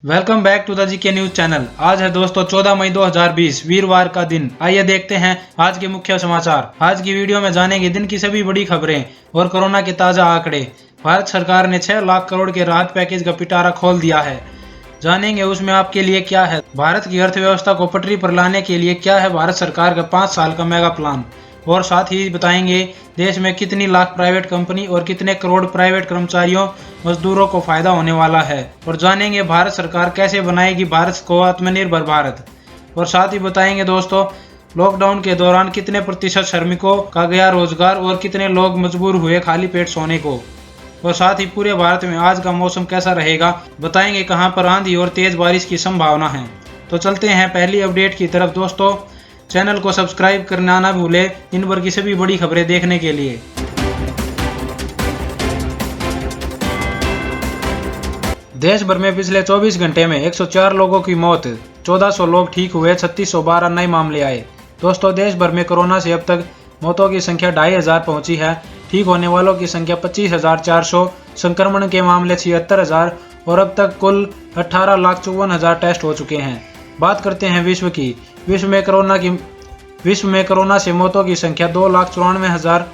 Welcome back to the GK news channel. आज है दोस्तों 14 मई 2020 वीरवार का दिन। आइए देखते हैं आज के मुख्य समाचार। आज की वीडियो में जानेंगे दिन की सभी बड़ी खबरें और कोरोना के ताजा आंकड़े। भारत सरकार ने 6 लाख करोड़ के राहत पैकेज का पिटारा खोल दिया है। जानेंगे उसमें आपके लिए क्या है। भारत की अर्थव्यवस्था को पटरी पर लाने के लिए क्या है भारत सरकार का 5 साल का मेगा प्लान। और साथ ही बताएंगे देश में कितनी लाख प्राइवेट कंपनी और कितने करोड़ प्राइवेट कर्मचारियों मजदूरों को फायदा होने वाला है। और जानेंगे भारत सरकार कैसे बनाएगी भारत को आत्मनिर्भर भारत। और साथ ही बताएंगे दोस्तों लॉकडाउन के दौरान कितने प्रतिशत श्रमिकों का गया रोजगार और कितने लोग मजबूर हुए खाली पेट सोने को। और साथ ही पूरे भारत में आज का मौसम कैसा रहेगा, बताएंगे कहां पर आंधी और तेज बारिश की संभावना है। तो चलते हैं पहली अपडेट की तरफ। दोस्तों चैनल को सब्सक्राइब करना ना भूलें दिन भर की सभी बड़ी खबरें देखने के लिए। देश भर में पिछले 24 घंटे में 104 लोगों की मौत, 1400 लोग ठीक हुए, 3612 नए मामले आए। दोस्तों देश भर में कोरोना से अब तक मौतों की संख्या 2500 पहुंची है। ठीक होने वालों की संख्या 25,400, संक्रमण के मामले 76,000 और अब तक कुल 18,54,000 टेस्ट हो चुके हैं। बात करते हैं विश्व की। विश्व में कोरोना से मौतों की संख्या 2,94,000,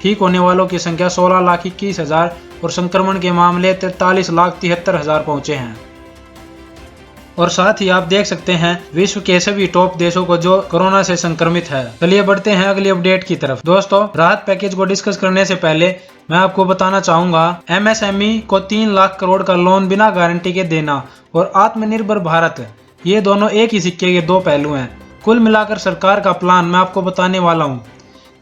ठीक होने वालों की संख्या 16,21,000 और संक्रमण के मामले 43,73,000 पहुंचे हैं। और साथ ही आप देख सकते हैं विश्व के सभी टॉप देशों को जो कोरोना से संक्रमित है। चलिए बढ़ते हैं अगली अपडेट की तरफ। दोस्तों राहत पैकेज को डिस्कस करने से पहले मैं आपको बताना चाहूंगा एमएसएमई को 3 लाख करोड़ का लोन बिना गारंटी के देना और आत्मनिर्भर भारत, ये दोनों एक ही सिक्के के दो पहलू हैं। कुल मिलाकर सरकार का प्लान मैं आपको बताने वाला हूँ।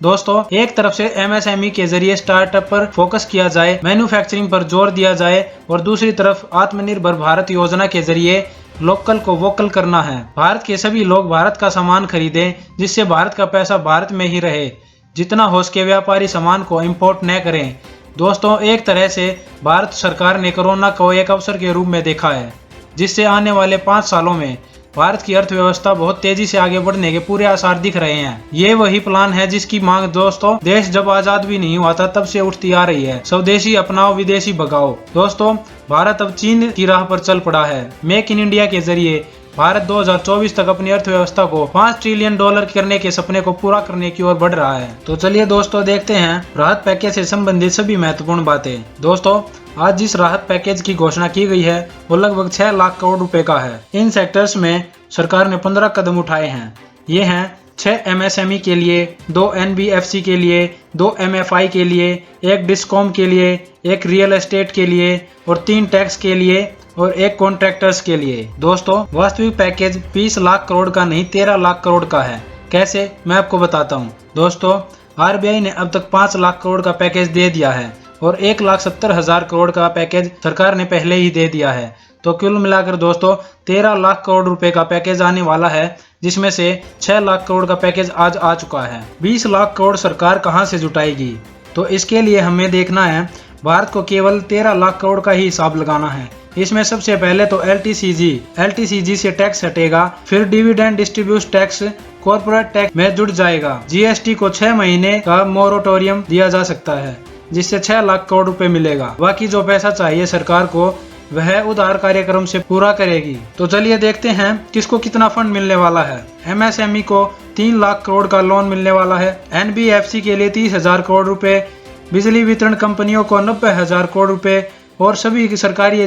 दोस्तों एक तरफ से एमएसएमई के जरिए स्टार्टअप पर फोकस किया जाए, मैन्युफैक्चरिंग पर जोर दिया जाए और दूसरी तरफ आत्मनिर्भर भारत योजना के जरिए लोकल को वोकल करना है। भारत के सभी लोग भारत का सामान खरीदें जिससे भारत का पैसा भारत में ही रहे। जितना हो सके व्यापारी सामान को इम्पोर्ट न करें। दोस्तों एक तरह से भारत सरकार ने कोरोना को एक अवसर के रूप में देखा है जिससे आने वाले 5 सालों में भारत की अर्थव्यवस्था बहुत तेजी से आगे बढ़ने के पूरे आसार दिख रहे हैं। ये वही प्लान है जिसकी मांग दोस्तों देश जब आजाद भी नहीं हुआ था तब से उठती आ रही है। स्वदेशी अपनाओ विदेशी भगाओ। दोस्तों भारत अब चीन की राह पर चल पड़ा है। मेक इन इंडिया के जरिए भारत 2024 तक अपनी अर्थव्यवस्था को $5 ट्रिलियन करने के सपने को पूरा करने की ओर बढ़ रहा है। तो चलिए दोस्तों देखते हैं राहत पैकेज से संबंधित सभी महत्वपूर्ण बातें। दोस्तों आज जिस राहत पैकेज की घोषणा की गई है वो लगभग 6 लाख करोड़ रुपए का है। इन सेक्टर्स में सरकार ने 15 कदम उठाए हैं। ये हैं 6 एमएसएमई के लिए, 2 एनबीएफसी के लिए, 2 एमएफआई के लिए, 1 डिस्कॉम के लिए, 1 रियल एस्टेट के लिए और 3 टैक्स के लिए और 1 कॉन्ट्रैक्टर्स के लिए। दोस्तों वास्तविक पैकेज 20 लाख करोड़ का नहीं 13 लाख करोड़ का है। कैसे, मैं आपको बताता हूँ। दोस्तों आरबीआई ने अब तक 5 लाख करोड़ का पैकेज दे दिया है और 1,70,000 करोड़ का पैकेज सरकार ने पहले ही दे दिया है। तो कुल मिलाकर दोस्तों 13 लाख करोड़ रुपए का पैकेज आने वाला है जिसमें से 6 लाख करोड़ का पैकेज आज आ चुका है। 20 लाख करोड़ सरकार कहां से जुटाएगी, तो इसके लिए हमें देखना है भारत को केवल 13 लाख करोड़ का ही हिसाब लगाना है। इसमें सबसे पहले तो एलटीसीजी से टैक्स हटेगा, फिर dividend distribution tax corporate tax में जुड़ जाएगा। जीएसटी को 6 महीने का मोरेटोरियम दिया जा सकता है जिससे 6 लाख करोड़ रुपए मिलेगा। बाकी जो पैसा चाहिए सरकार को वह उधार कार्यक्रम से पूरा करेगी। तो चलिए देखते हैं किसको कितना फंड मिलने वाला है। एमएसएमई को 3 लाख करोड़ का लोन मिलने वाला है। एनबीएफसी के लिए 30,000 करोड़ रुपए, बिजली वितरण कंपनियों को 90,000 करोड़ रुपए और सभी सरकारी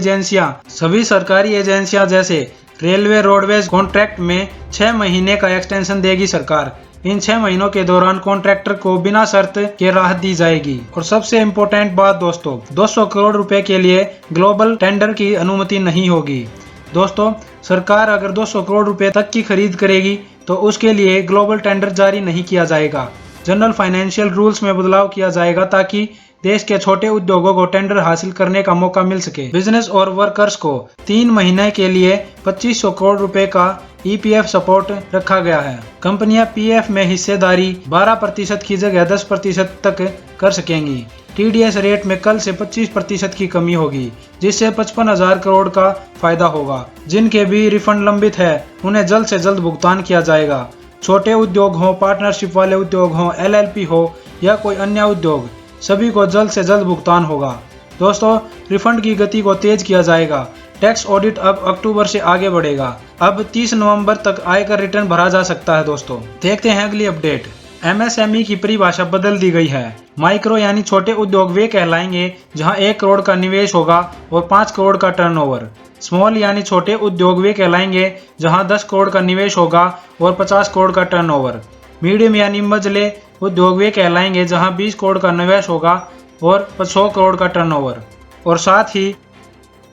एजेंसियां जैसे रेलवे रोडवेज कॉन्ट्रैक्ट में 6 महीने का एक्सटेंशन देगी सरकार। इन 6 महीनों के दौरान कॉन्ट्रैक्टर को बिना शर्त के राहत दी जाएगी। और सबसे इम्पोर्टेंट बात दोस्तों 200 करोड़ रुपए के लिए ग्लोबल टेंडर की अनुमति नहीं होगी। दोस्तों सरकार अगर 200 करोड़ रुपए तक की खरीद करेगी तो उसके लिए ग्लोबल टेंडर जारी नहीं किया जाएगा। जनरल फाइनेंशियल रूल्स में बदलाव किया जाएगा ताकि देश के छोटे उद्योगों को टेंडर हासिल करने का मौका मिल सके। बिजनेस और वर्कर्स को 3 महीने के लिए 2500 करोड़ रुपए का ईपीएफ सपोर्ट रखा गया है। कंपनियां पीएफ में हिस्सेदारी 12% की जगह 10% तक कर सकेंगी। टीडीएस रेट में कल से 25% की कमी होगी जिससे 55,000 करोड़ का फायदा होगा। जिनके भी रिफंड लंबित है उन्हें जल्द से जल्द भुगतान किया जाएगा। छोटे उद्योग हो, पार्टनरशिप वाले उद्योग हो, एलएलपी हो या कोई अन्य उद्योग, सभी को जल्द से जल्द भुगतान होगा। दोस्तों रिफंड की गति को तेज किया जाएगा। टैक्स ऑडिट अब अक्टूबर से आगे बढ़ेगा। अब 30 नवंबर तक आयकर रिटर्न भरा जा सकता है। दोस्तों देखते हैं अगली अपडेट। MSME की परिभाषा बदल दी गई है। माइक्रो यानी छोटे उद्योग वे कहलाएंगे जहां 1 करोड़ का निवेश होगा और 5 करोड़ का टर्नओवर। स्मॉल यानी छोटे उद्योग वे कहलाएंगे जहां 10 करोड़ का निवेश होगा और 50 करोड़ का टर्नओवर। मीडियम यानी मझले उद्योग वे कहलाएंगे जहां 20 करोड़ का निवेश होगा और 100 करोड़ का टर्नओवर। और साथ ही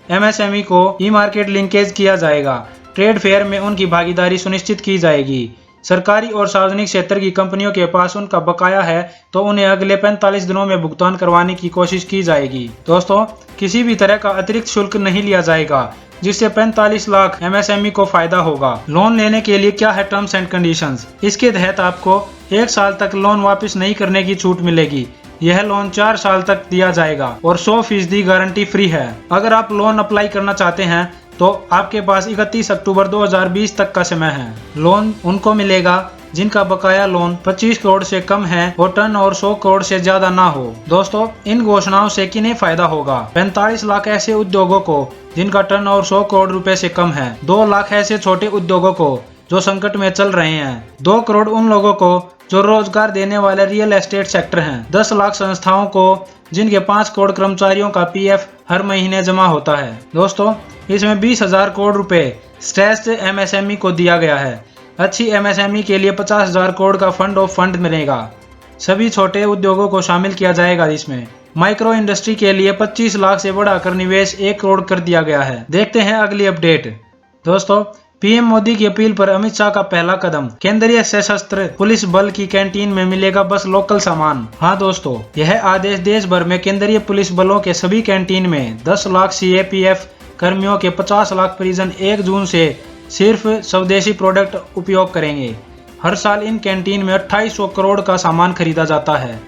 MSME को ई मार्केट लिंकेज किया जाएगा। ट्रेड फेयर में उनकी भागीदारी सुनिश्चित की जाएगी। सरकारी और सार्वजनिक क्षेत्र की कंपनियों के पास उनका बकाया है तो उन्हें अगले 45 दिनों में भुगतान करवाने की कोशिश की जाएगी। दोस्तों किसी भी तरह का अतिरिक्त शुल्क नहीं लिया जाएगा, जिससे 45 लाख MSME को फायदा होगा। लोन लेने के लिए क्या है टर्म्स एंड कंडीशंस? इसके तहत आपको 1 साल तक लोन वापस नहीं करने की छूट मिलेगी। यह लोन 4 साल तक दिया जाएगा और 100% गारंटी फ्री है। अगर आप लोन अप्लाई करना चाहते हैं तो आपके पास 31 अक्टूबर 2020 तक का समय है। लोन उनको मिलेगा जिनका बकाया लोन 25 करोड़ से कम है और टर्नओवर 100 करोड़ से ज्यादा ना हो। दोस्तों इन घोषणाओं से किन्हें फायदा होगा? 45 लाख ऐसे उद्योगों को जिनका टर्नओवर 100 करोड़ रुपए से कम है, 2 लाख ऐसे छोटे उद्योगों को जो संकट में चल रहे हैं, 2 करोड़ उन लोगों को जो रोजगार देने वाले रियल एस्टेट सेक्टर हैं, 10 लाख संस्थाओं को जिनके 5 करोड़ कर्मचारियों का PF हर महीने जमा होता है। दोस्तों इसमें 20,000 करोड़ रुपए स्ट्रेस्ड MSME को दिया गया है। अच्छी MSME के लिए 50,000 करोड़ का फंड ऑफ फंड मिलेगा। सभी छोटे उद्योगों को शामिल किया जाएगा। इसमें माइक्रो इंडस्ट्री के लिए 25 लाख से बढ़ाकर निवेश 1 करोड़ कर दिया गया है। देखते हैं अगली अपडेट। दोस्तों PM मोदी की अपील पर अमित शाह का पहला कदम। केंद्रीय सशस्त्र पुलिस बल की कैंटीन में मिलेगा बस लोकल सामान। हाँ दोस्तों यह आदेश देश भर में केंद्रीय पुलिस बलों के सभी कैंटीन में 10 लाख CAPF कर्मियों के 50 लाख परिजन 1 जून से सिर्फ स्वदेशी प्रोडक्ट उपयोग करेंगे। हर साल इन कैंटीन में 2800 करोड़ का सामान खरीदा जाता है।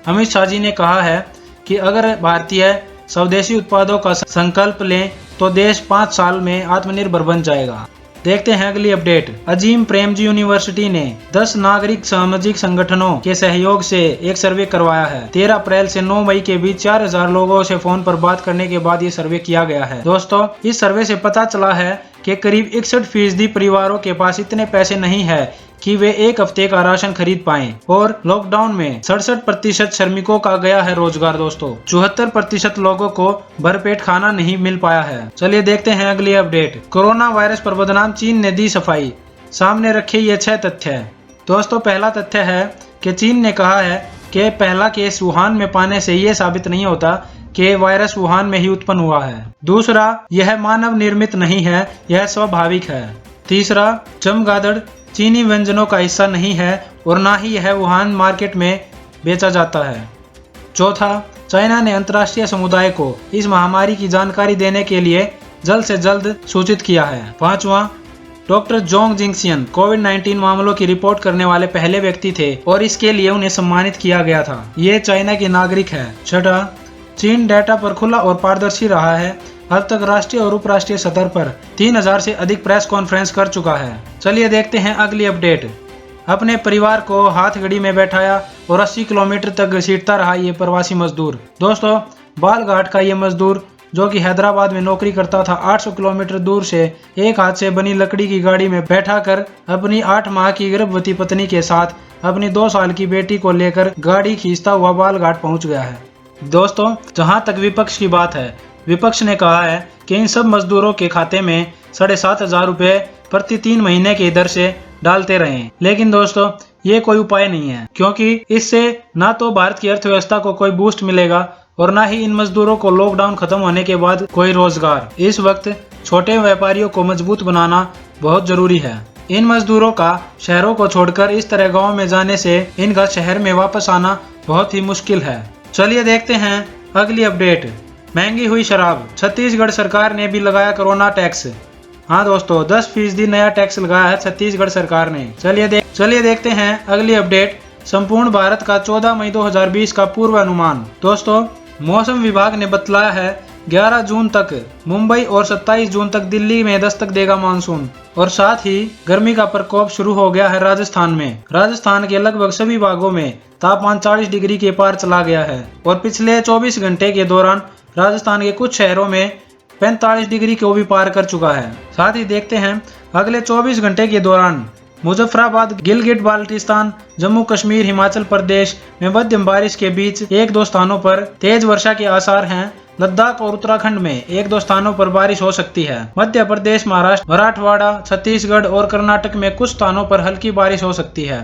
अमित शाह जी ने कहा है कि अगर भारतीय स्वदेशी उत्पादों का संकल्प लें तो देश 5 साल में आत्मनिर्भर बन जाएगा। देखते हैं अगली अपडेट। अजीम प्रेमजी यूनिवर्सिटी ने 10 नागरिक सामाजिक संगठनों के सहयोग से एक सर्वे करवाया है। 13 अप्रैल से 9 मई के बीच 4000 लोगों से फोन पर बात करने के बाद ये सर्वे किया गया है। दोस्तों इस सर्वे से पता चला है कि करीब 61% परिवारों के पास इतने पैसे नहीं है कि वे 1 हफ्ते का राशन खरीद पाएं और लॉकडाउन में 67% श्रमिकों का गया है रोजगार। दोस्तों 74% लोगों को भरपेट खाना नहीं मिल पाया है। चलिए देखते हैं अगली अपडेट। कोरोना वायरस पर बदनाम चीन ने दी सफाई। सामने रखे ये 6 तथ्य है। दोस्तों पहला तथ्य है कि चीन ने कहा है कि पहला केस वुहान में पाने से ये साबित नहीं होता कि वायरस वुहान में ही उत्पन्न हुआ है। दूसरा यह मानव निर्मित नहीं है, यह स्वाभाविक है। तीसरा चमगादड़ चीनी व्यंजनों का हिस्सा नहीं है और ना ही यह वुहान मार्केट में बेचा जाता है। चौथा चाइना ने अंतर्राष्ट्रीय समुदाय को इस महामारी की जानकारी देने के लिए जल्द से जल्द सूचित किया है। पांचवा डॉक्टर जोंग जिंगसियन कोविड-19 मामलों की रिपोर्ट करने वाले पहले व्यक्ति थे और इसके लिए उन्हें सम्मानित किया गया था। ये चाइना के नागरिक है। छठा चीन डेटा पर खुला और पारदर्शी रहा है। अब तक राष्ट्रीय और उपराष्ट्रीय स्तर पर 3000 से अधिक प्रेस कॉन्फ्रेंस कर चुका है। चलिए देखते हैं अगली अपडेट। अपने परिवार को हाथ घड़ी में बैठाया और 80 किलोमीटर तक घसीटता रहा ये प्रवासी मजदूर। दोस्तों बालघाट का ये मजदूर जो कि हैदराबाद में नौकरी करता था, 800 किलोमीटर दूर से एक हाथ से बनी लकड़ी की गाड़ी में बैठाकर अपनी 8 माह की गर्भवती पत्नी के साथ अपनी 2 साल की बेटी को लेकर गाड़ी खींचता हुआ बालघाट पहुंच गया है। दोस्तों जहां तक विपक्ष की बात है, विपक्ष ने कहा है कि इन सब मजदूरों के खाते में 7,500 रुपए प्रति 3 महीने की दर से डालते रहें। लेकिन दोस्तों ये कोई उपाय नहीं है, क्योंकि इससे ना तो भारत की अर्थव्यवस्था को कोई बूस्ट मिलेगा और ना ही इन मजदूरों को लॉकडाउन खत्म होने के बाद कोई रोजगार। इस वक्त छोटे व्यापारियों को मजबूत बनाना बहुत जरूरी है। इन मजदूरों का शहरों को छोड़कर इस तरह गाँव में जाने से इनका शहर में वापस आना बहुत ही मुश्किल है। चलिए देखते हैं अगली अपडेट। महंगी हुई शराब, छत्तीसगढ़ सरकार ने भी लगाया कोरोना टैक्स। हाँ दोस्तों 10% नया टैक्स लगाया है छत्तीसगढ़ सरकार ने। चलिए देखते हैं अगली अपडेट। संपूर्ण भारत का 14 मई 2020 का पूर्वानुमान। दोस्तों मौसम विभाग ने बतलाया है 11 जून तक मुंबई और 27 जून तक दिल्ली में दस्तक देगा मानसून। और साथ ही गर्मी का प्रकोप शुरू हो गया है राजस्थान में। राजस्थान के लगभग सभी भागों में तापमान 40 डिग्री के पार चला गया है और पिछले 24 घंटे के दौरान राजस्थान के कुछ शहरों में 45 डिग्री को भी पार कर चुका है। साथ ही देखते हैं अगले 24 घंटे के दौरान मुजफ्फराबाद, गिलगिट बाल्टिस्तान, जम्मू कश्मीर, हिमाचल प्रदेश में मध्यम बारिश के बीच 1-2 स्थानों पर तेज वर्षा के आसार हैं। लद्दाख और उत्तराखंड में 1-2 स्थानों पर बारिश हो सकती है। मध्य प्रदेश, महाराष्ट्र, मराठवाड़ा, छत्तीसगढ़ और कर्नाटक में कुछ स्थानों पर हल्की बारिश हो सकती है।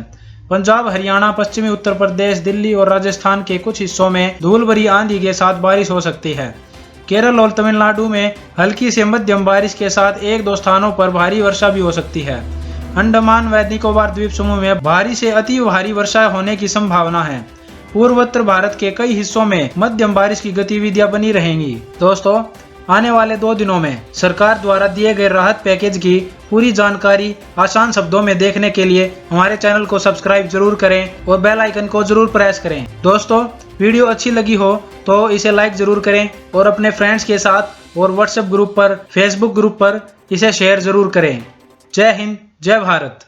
पंजाब, हरियाणा, पश्चिमी उत्तर प्रदेश, दिल्ली और राजस्थान के कुछ हिस्सों में धूल भरी आंधी के साथ बारिश हो सकती है। केरल और तमिलनाडु में हल्की से मध्यम बारिश के साथ 1-2 स्थानों पर भारी वर्षा भी हो सकती है। अंडमान व निकोबार द्वीप समूह में भारी से अति भारी वर्षा होने की संभावना है। पूर्वोत्तर भारत के कई हिस्सों में मध्यम बारिश की गतिविधियां बनी रहेंगी। दोस्तों, आने वाले 2 दिनों में सरकार द्वारा दिए गए राहत पैकेज की पूरी जानकारी आसान शब्दों में देखने के लिए हमारे चैनल को सब्सक्राइब जरूर करें और बेल आइकन को जरूर प्रेस करें। दोस्तों, वीडियो अच्छी लगी हो तो इसे लाइक जरूर करें और अपने फ्रेंड्स के साथ और व्हाट्सएप ग्रुप पर, फेसबुक ग्रुप पर इसे शेयर जरूर करें। जय हिंद, जय भारत।